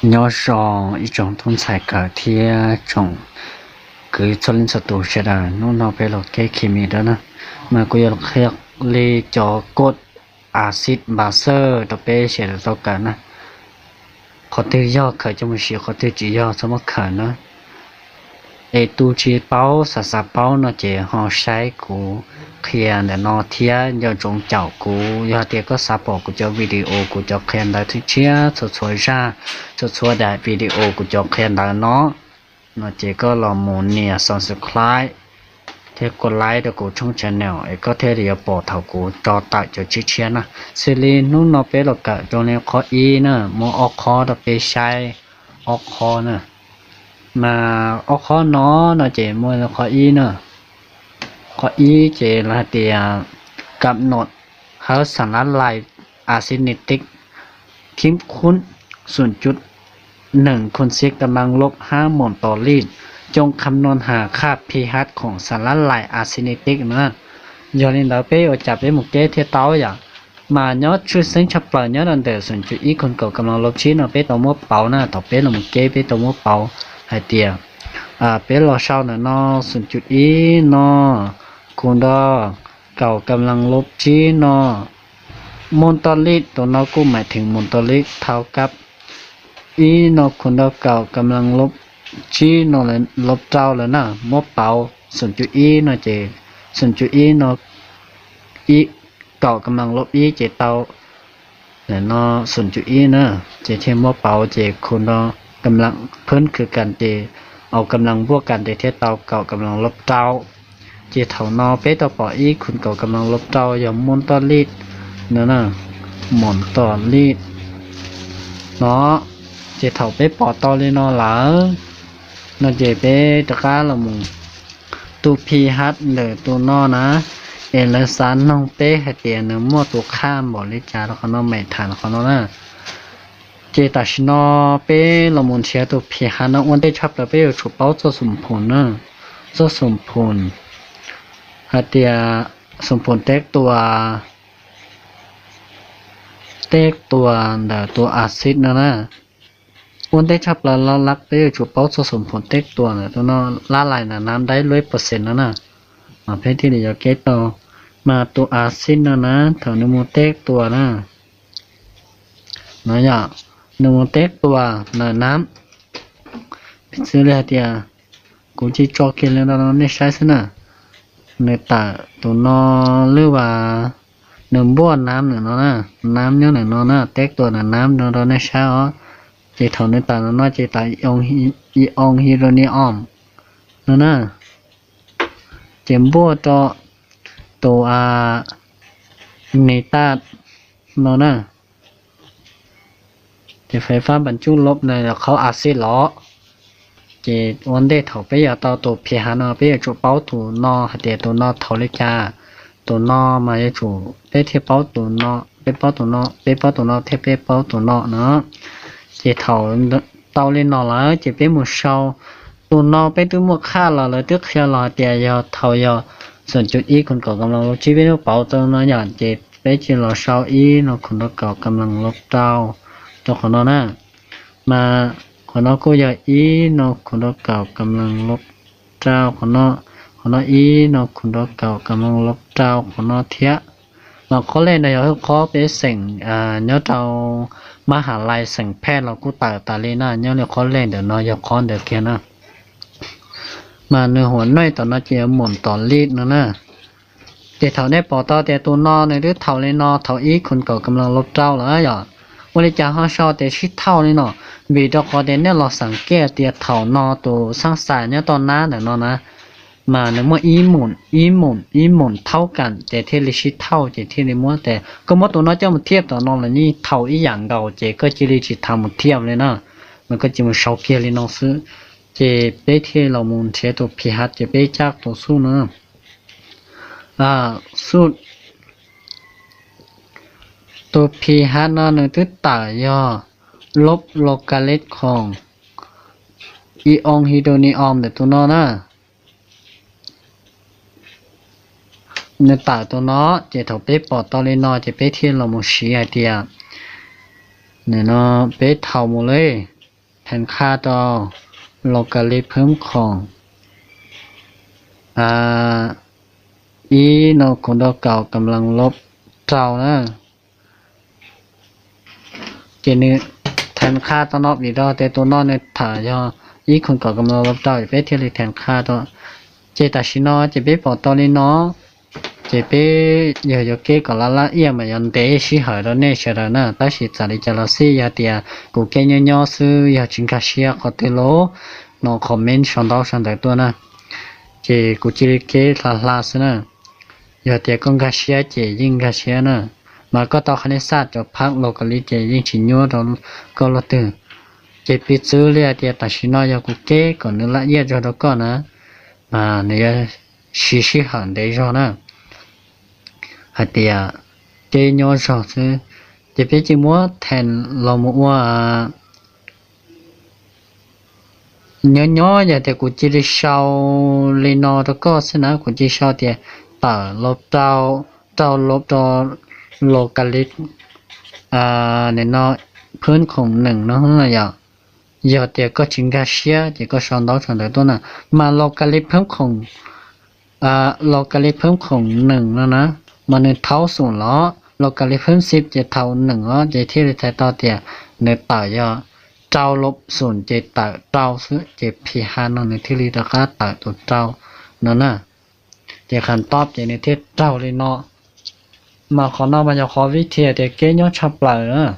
nhỏ sò一种通菜个贴种cứ cho lên sự tổ sẽ là nó phải là cái kimi đó nè mà cô yêu khắc lê cho cốt axit base đó bé sẽ là đâu cả nè có thể do khởi trong một sự có thể chỉ do sao mà khởi nữa để tu chi bao sa bao nó chỉ họ sai của kia để nó thia do trong chảo của do thì có sa bỏ của cho video của cho khen đại thứ chia cho xóa ra cho xóa đại video của cho khen đại nó chỉ có là một nè subscribe thế có like được của trong channel ấy có thể để bỏ thầu của cho tại cho chiếc chia nè xử lý nó bé là cả cho nên khó ý nữa mua ốc khó được bé sai ốc khó nữa mà ốc khó nó chỉ mua là khó ý nữa khó ý chỉ là tiền cầm nốt hơi sản xuất lại acidic เข้มข้น0.1 คูณ10 กำลังลบ 5 โมลต่อลิตรจงคำนวณหาค่า pH ของสารละลายอะซิเนติกนะย้อนเราไปเอาจับได้หมดเกที่เต้าอย่างมาเนาะช่วยซึ่งชับปล่อยเนาะนั่นเดี๋ยว0.1 คนเก่ากำลังลบชี้เนาะไปตัวมัวเป่านะต่อไปเราหมดเกไปตัวมัวเป่าให้เตียไปรอเช้าเนาะ0.1 เนาะคูณดอเก่ากำลังลบชี้เนาะโมลต่อลิตรตัวเราก็หมายถึงโมลต่อลิตรเท่ากับอีนอคนเราเก่ากำลังลบชี้นอเลยลบเจ้าแล้วนะมบเป่า0.1นอเจ0.1นออีเก่ากำลังลบอีเจเตาแล้วนอ0.1นะเจเทียมมบเป่าเจคนเรากำลังเพิ่นคือกันเจเอากำลังบวกกันเจเทเตาเก่ากำลังลบเจ้าเจเท่านอเปต่อปออีคุณเก่ากำลังลบเจ้าอย่ามุนต่อลิตรนั่นน่ะหมุนต่อลิตรเนาะเจ็ดเท่าไปปอต่อเลยเนาะหล่ะเนาะเจ็ดไปตะก้าละมึงตัวพีฮัดเหลือตัวนอนะเอลสารน้องเป้ให้เตียนเนื้อมั่วตัวข้ามบ่ลิจ่าแล้วเขาเนาะไม่ทันเขาเนาะนะเจตัชนอเป้ละมึงเชียตัวพีฮัดเนาะวันได้ชับแล้วไปอยู่ฉุบเป้าจะสมผลเนาะจะสมผลให้เตียสมผลเต็กตัวเดตัวอาซิดนะวันได้ชับแล้วเราลักไปจุดเป้าสมผลเต็กตัวนะตัวนั้นละลายน้ำได้100%นะมาเพื่อที่จะเก็ตต่อมาตัวอาซิดนะแถวนึงโมเต็กตัวนะอย่างนึงโมเต็กตัวน้ำซื้อเลยเดียกูจะจอกกินแล้วเราไม่ใช้ซะนะในตาตัวนอหรือว่าหนึ่งบ้วนน้ำหนึ่งเนาะนะน้ำเนี้ยหนึ่งเนาะนะเต็กตัวน้ำเราในเช้าจีเท่าในตาเนาะจีตาองฮิโรนีออมเนาะนะเจมบัวตัวเนตาเนาะนะเจไฟฟ้าบรรจุลบในเขาอาซิล้อเจวันเดเท่าไปอย่าตัวเพียหาเนาะไปอย่าจุเป้าตัวนอเดียตัวนอเท่าเลยจ้าตัวนอมาจะถูไปเทียบเป้าตัวนอไปเป้าตัวนอไปเป้าตัวนอเทียบไปเป้าตัวนอเนาะเจีเท่าเตาเลยนอแล้วเจีไปหมดเช้าตัวนอไปตัวหมดค่าเราเลยตึกเชียร์เราเดียยอเท่ายอ0.1คนเก่ากำลังลบชีวิตเป้าตัวนออย่างเจีไปเจีเราเช้าอีนอคนเก่ากำลังลบเต้าตัวคนนอนะมาคนนอก็อย่าอีนอคนเก่ากำลังลบเจ้าคนนออีนอคนเก่ากำลังลบเจ้าคนนอเทียมาเขาเล่นในยอเขาไปสิ่งเนาะเรามหาลัยสิ่งแพทย์เรากูตาลีน่าเนาะเราเขาเล่นเดี๋ยวนอยคอนเดี๋ยวเกี่ยนะมาเนื้อหัวน้อยตอนนั้นเจียหมุนต่อลีดนะเดี๋ยวเท่าได้ปอต่อแต่ตัวนอในหรือเท่าเลยนอเท่าอีคนเก่ากำลังลบเจ้าแล้วอย่าวันนี้จะห้าชอแต่ชิดเท่าเลยเนาะบีดอกอเดนเนี่ยเราสังเกตเดียเท่านอตัวสร้างสายเนี่ยตอนนั้นเดี๋ยวนอนะมาเนี่ยเมื่ออีหมุนเท่ากันแต่เทลิชิเท่าแต่เทลิมัวแต่ก็มัวตัวน้อยเจ้ามันเทียบต่อนอนแล้วนี่เท่าอีอย่างเก่าเจก็จะลิชิทำมันเทียบเลยนะมันก็จะมันเฉาเกียเลยน้องซื้อเจไปเทเรามุนเทตัวพิหัดเจไปจากตัวสู้นะสู้ตัวพิหัดนะหนึ่งตัวตายย่อลบโลกาเลตของอีองฮิโดนีออมแต่ตัวนอนะในตาตัวเนาะเจะถูกไปปอดตอเลยเนาะจะไปเที่ยวเราหมดชีไอเดียเนี่ยเนาะไปเท่าหมดเลย แทนค่าต่อโลกาลิเพิ่มของอีโนคนดอกเก่ากำลังลบเจ้านะเจนึแทนค่าตัวนอกอีดอแต่ตัวนอกในถ่ายออีคนเก่ากำลังลบเจ้าอยู่เป้เทียริแทนค่าตัวเจตัชินอเจเป้ปอตอลินอเจเป้เยอะๆเกก็ละเอียมายันเตชิหายแล้วเนี่ยเชรานะแต่สิจาริจาลซียาเตียกูเกยยอซื้อยาจิงกาเชียขอเตโลนอคอมเมนต์ช่องดาวช่องแต่ตัวนะเจกูจิริเกลาสนะยาเตียกงกาเชียเจยิงกาเชียนะมาก็ต่อคณิตศาสตร์จบพักโลกาลิเจยิงชิญโยตอนก็ละตึงเจปิซูเลียเตียตัชินอยากูเกก่อนนึละเอียจอดก็นะมาเนี่ยชิหันเดจอนะฮัตเตียเจโยชอซึเจเปจิมัวแทนลมว่าnhỏ giờ thì cũng chỉ sau lên nó đó có sẽ nói cũng chỉ sau thì tờ lốp tàu lốp đó localic nên nóพื้นของหนึ่งเนาะgiờ thì có chính cái xe thì có sau đó thànhตัวน่ะมา localic เพิ่มของlocalic เพิ่มของหนึ่งแล้วนะมันเท่าศูนย์ล้อ localic เพิ่ม10จะเท่าหนึ่งล้อจะที่ใช้ต่อเตียในต่อยอเจ้าลบส่วนเจตเจ้าซื้อเจพีฮานในที่ลีตะกาตาตัวเจ้านั่นน่ะเจขันตอบเจในที่เจ้าเลยเนาะมาขอนอกมาจะขอวิธีเจเกยอชับเปล่าเนาะ